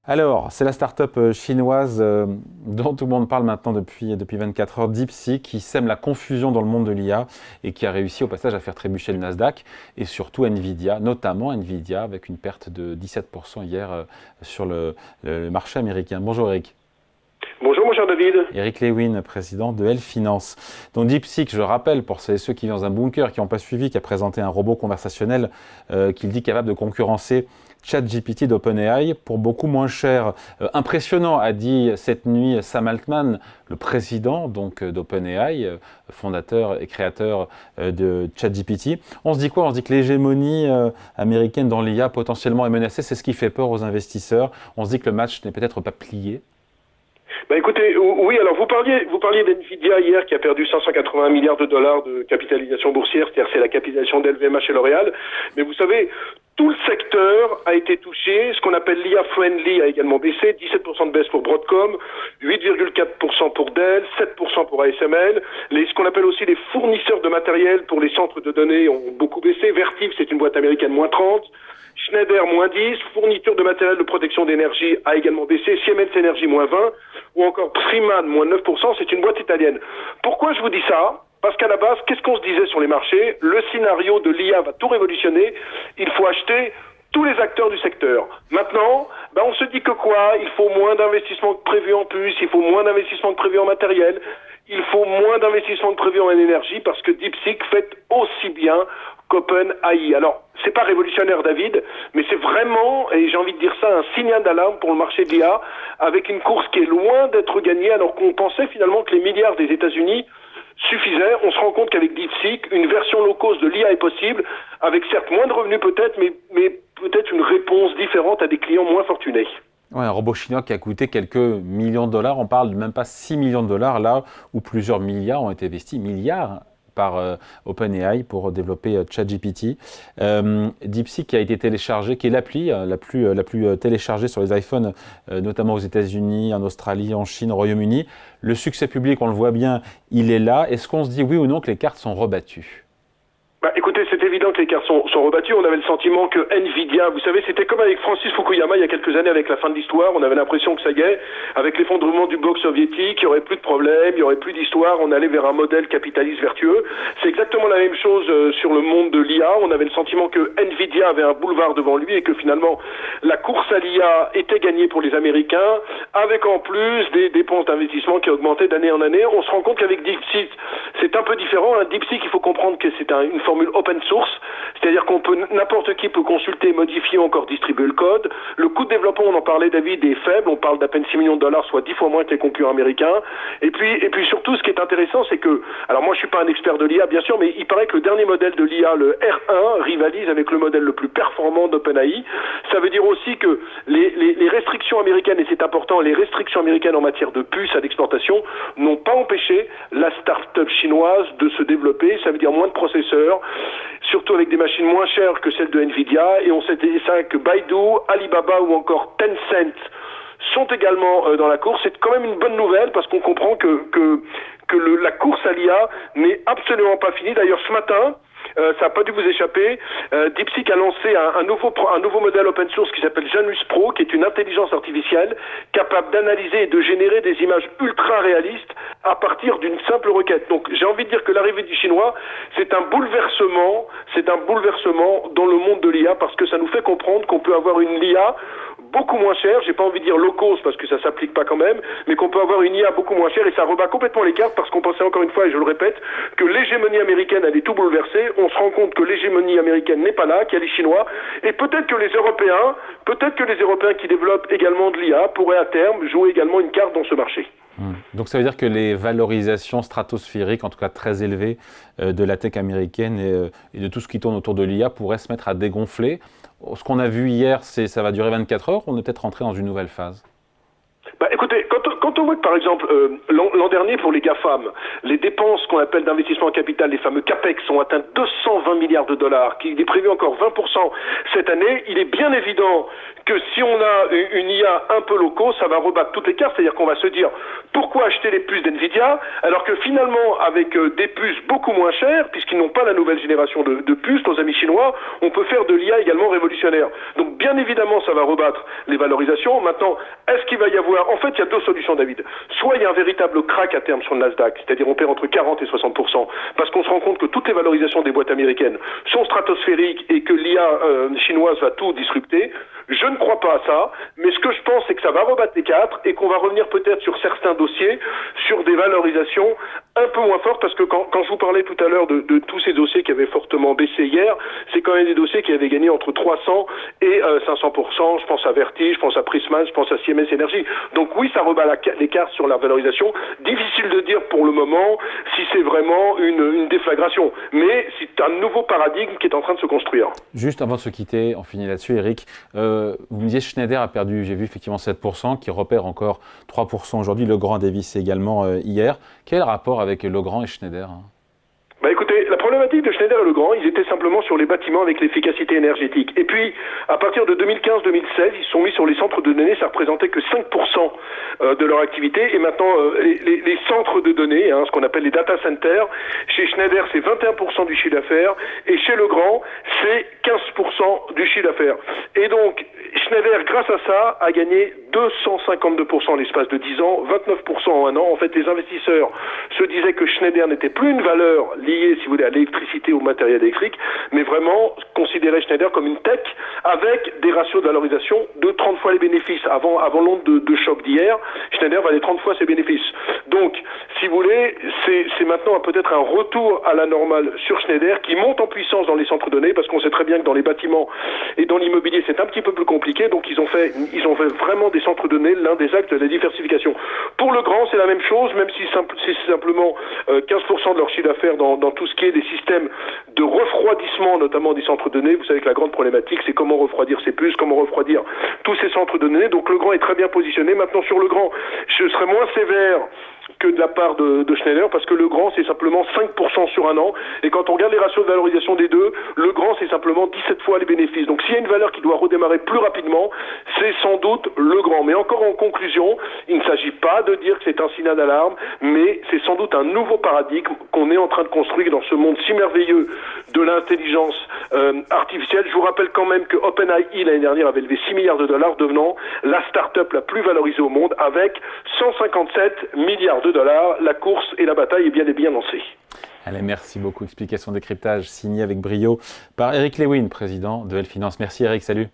Alors, c'est la start-up chinoise dont tout le monde parle maintenant depuis 24 heures, DeepSeek, qui sème la confusion dans le monde de l'IA et qui a réussi au passage à faire trébucher le Nasdaq et surtout Nvidia, notamment Nvidia, avec une perte de 17% hier sur le marché américain. Bonjour Eric. Bonjour mon cher David. Eric Lewin, président de L Finance. Donc DeepSeek, je rappelle, pour ceux qui vivent dans un bunker, qui n'ont pas suivi, qui a présenté un robot conversationnel qu'il dit capable de concurrencer ChatGPT d'OpenAI pour beaucoup moins cher. Impressionnant, a dit cette nuit Sam Altman, le président d'OpenAI, fondateur et créateur de ChatGPT. On se dit quoi? On se dit que l'hégémonie américaine dans l'IA potentiellement est menacée. C'est ce qui fait peur aux investisseurs. On se dit que le match n'est peut-être pas plié. Écoutez, oui, alors vous parliez d'Nvidia hier qui a perdu 580 milliards de dollars de capitalisation boursière, c'est-à-dire c'est la capitalisation d'LVMH et L'Oréal. Mais vous savez, tout le secteur a été touché. Ce qu'on appelle l'IA friendly a également baissé, 17% de baisse pour Broadcom, 8,4% pour Dell, 7% pour ASML. Ce qu'on appelle aussi les fournisseurs de matériel pour les centres de données ont beaucoup baissé. Vertiv, c'est une boîte américaine, moins 30. Schneider, moins 10. Fourniture de matériel de protection d'énergie a également baissé. Siemens Energy, moins 20. Ou encore Priman, moins 9%. C'est une boîte italienne. Pourquoi je vous dis ça? Parce qu'à la base, qu'est-ce qu'on se disait sur les marchés? Le scénario de l'IA va tout révolutionner. Il faut acheter tous les acteurs du secteur. Maintenant, on se dit que quoi? Il faut moins d'investissement que prévu en puces, il faut moins d'investissement que prévu en matériel, il faut moins d'investissement que prévu en énergie parce que DeepSeek fait aussi bien qu'OpenAI. Alors, c'est pas révolutionnaire, David, mais c'est vraiment, et j'ai envie de dire ça, un signal d'alarme pour le marché de l'IA, avec une course qui est loin d'être gagnée, alors qu'on pensait finalement que les milliards des États-Unis suffisaient. On se rend compte qu'avec DeepSeek, une version low cost de l'IA est possible, avec certes moins de revenus peut-être, mais peut-être une réponse différente à des clients moins fortunés. Ouais, un robot chinois qui a coûté quelques millions de dollars, on parle de même pas 6 millions de dollars, là où plusieurs milliards ont été investis, milliards par OpenAI pour développer ChatGPT. DeepSeek qui a été téléchargé, qui est l'appli la plus téléchargée sur les iPhones, notamment aux États-Unis, en Australie, en Chine, au Royaume-Uni. Le succès public, on le voit bien, il est là. Est-ce qu'on se dit oui ou non que les cartes sont rebattues? Écoutez, c'est évident que les cartes sont rebattues. On avait le sentiment que Nvidia, vous savez, c'était comme avec Francis Fukuyama il y a quelques années avec la fin de l'histoire. On avait l'impression que ça y est, avec l'effondrement du bloc soviétique, il n'y aurait plus de problème, il n'y aurait plus d'histoire, on allait vers un modèle capitaliste vertueux. C'est exactement la même chose sur le monde de l'IA. On avait le sentiment que Nvidia avait un boulevard devant lui et que finalement la course à l'IA était gagnée pour les Américains, avec en plus des dépenses d'investissement qui augmentaient d'année en année. On se rend compte qu'avec DeepSeek, c'est un peu différent. DeepSeek, il faut comprendre que c'est une formule open source, c'est-à-dire n'importe qui peut consulter, modifier ou encore distribuer le code. Le coût de développement, on en parlait David, est faible, on parle d'à peine 6 millions de dollars, soit 10 fois moins que les concurrents américains. Et puis surtout, ce qui est intéressant, c'est que, alors moi je suis pas un expert de l'IA bien sûr, mais il paraît que le dernier modèle de l'IA, le R1, rivalise avec le modèle le plus performant d'OpenAI. Ça veut dire aussi que les restrictions américaines, et c'est important, les restrictions américaines en matière de puces à l'exportation n'ont pas empêché la start-up chinoise de se développer. Ça veut dire moins de processeurs, surtout avec des machines moins chères que celles de Nvidia, et on sait ça que Baidu, Alibaba ou encore Tencent sont également dans la course. C'est quand même une bonne nouvelle parce qu'on comprend que la course à l'IA n'est absolument pas finie. D'ailleurs, ce matin, ça n'a pas dû vous échapper, DeepSeek a lancé un nouveau modèle open source qui s'appelle Janus Pro, qui est une intelligence artificielle capable d'analyser et de générer des images ultra réalistes à partir d'une simple requête. Donc j'ai envie de dire que l'arrivée du chinois, c'est un bouleversement dans le monde de l'IA, parce que ça nous fait comprendre qu'on peut avoir une IA beaucoup moins chère, j'ai pas envie de dire low cost parce que ça s'applique pas quand même, mais qu'on peut avoir une IA beaucoup moins chère, et ça rebat complètement les cartes parce qu'on pensait encore une fois, et je le répète, que l'hégémonie américaine allait tout bouleverser. On se rend compte que l'hégémonie américaine n'est pas là, qu'il y a les Chinois, et peut-être que les Européens qui développent également de l'IA pourraient à terme jouer également une carte dans ce marché. Donc ça veut dire que les valorisations stratosphériques, en tout cas très élevées, de la tech américaine et de tout ce qui tourne autour de l'IA pourraient se mettre à dégonfler. Ce qu'on a vu hier, ça va durer 24 heures, on est peut-être rentré dans une nouvelle phase. Écoutez, quand quand on voit que, par exemple, l'an dernier, pour les GAFAM, les dépenses qu'on appelle d'investissement en capital, les fameux CAPEX, ont atteint 220 milliards de dollars, qu'il est prévu encore 20% cette année, il est bien évident que si on a une IA un peu locaux, ça va rebattre toutes les cartes, c'est-à-dire qu'on va se dire pourquoi acheter les puces d'NVIDIA alors que finalement avec des puces beaucoup moins chères, puisqu'ils n'ont pas la nouvelle génération de puces, nos amis chinois, on peut faire de l'IA également révolutionnaire. Donc bien évidemment ça va rebattre les valorisations. Maintenant, est-ce qu'il va y avoir... En fait, il y a deux solutions, David. Soit il y a un véritable crack à terme sur le Nasdaq, c'est-à-dire on perd entre 40 et 60%, parce qu'on se rend compte que toutes les valorisations des boîtes américaines sont stratosphériques et que l'IA chinoise va tout disrupter. Je ne crois pas à ça, mais ce que je pense, c'est que ça va rebattre les quatre et qu'on va revenir peut-être sur certains dossiers, sur des valorisations un peu moins fortes, parce que quand je vous parlais tout à l'heure de tous ces dossiers qui avaient fortement baissé hier, c'est quand même des dossiers qui avaient gagné entre 300 et 500%. Je pense à Vertige, je pense à Prisma, je pense à Siemens Energy. Donc oui, ça rebat les cartes sur la valorisation. Difficile de dire pour le moment si c'est vraiment une déflagration, mais c'est un nouveau paradigme qui est en train de se construire. Juste avant de se quitter, on finit là-dessus, Eric. Vous me disiez Schneider a perdu, j'ai vu effectivement 7%, qui repère encore 3% aujourd'hui. Legrand a dévissé également hier. Quel rapport avec Legrand et Schneider? Bah écoutez, la problématique de Schneider et Legrand, ils étaient simplement sur les bâtiments avec l'efficacité énergétique. Et puis, à partir de 2015-2016, ils se sont mis sur les centres de données, ça représentait que 5% de leur activité. Et maintenant, les centres de données, ce qu'on appelle les data centers, chez Schneider, c'est 21% du chiffre d'affaires. Et chez Legrand, c'est 15% du chiffre d'affaires. Et donc, Schneider, grâce à ça, a gagné 252% en l'espace de 10 ans, 29% en un an. En fait, les investisseurs se disaient que Schneider n'était plus une valeur liée, si vous voulez, à l'électricité ou au matériel électrique, mais vraiment considérer Schneider comme une tech avec des ratios de valorisation de 30 fois les bénéfices. Avant l'onde de choc d'hier, Schneider valait 30 fois ses bénéfices. Donc, si vous voulez, c'est maintenant peut-être un retour à la normale sur Schneider qui monte en puissance dans les centres de données, parce qu'on sait très bien que dans les bâtiments et dans l'immobilier, c'est un petit peu plus compliqué. Donc, ils ont fait vraiment des centres de données l'un des axes de la diversification. Pour Legrand, c'est la même chose, même si c'est simplement 15% de leur chiffre d'affaires dans tout ce qui est des systèmes de refroidissement, notamment des centres de données. Vous savez que la grande problématique, c'est comment refroidir ces puces, comment refroidir tous ces centres de données. Donc Legrand est très bien positionné. Maintenant, sur Legrand, je serai moins sévère que de la part de Schneider, parce que Legrand, c'est simplement 5% sur un an. Et quand on regarde les ratios de valorisation des deux, Legrand, c'est simplement 17 fois les bénéfices. Donc s'il y a une valeur qui doit redémarrer plus rapidement, c'est sans doute Legrand. Mais encore en conclusion, il ne s'agit pas de dire que c'est un signal d'alarme, mais c'est sans doute un nouveau paradigme qu'on est en train de construire dans ce monde si merveilleux de l'intelligence artificielle. Je vous rappelle quand même que OpenAI, l'année dernière, avait levé 6 milliards de dollars, devenant la start-up la plus valorisée au monde, avec 157 milliards de dollars. La course et la bataille est bien lancée. Allez, merci beaucoup. Explication décryptage signée avec brio par Eric Lewin, président de L Finance. Merci Eric, salut.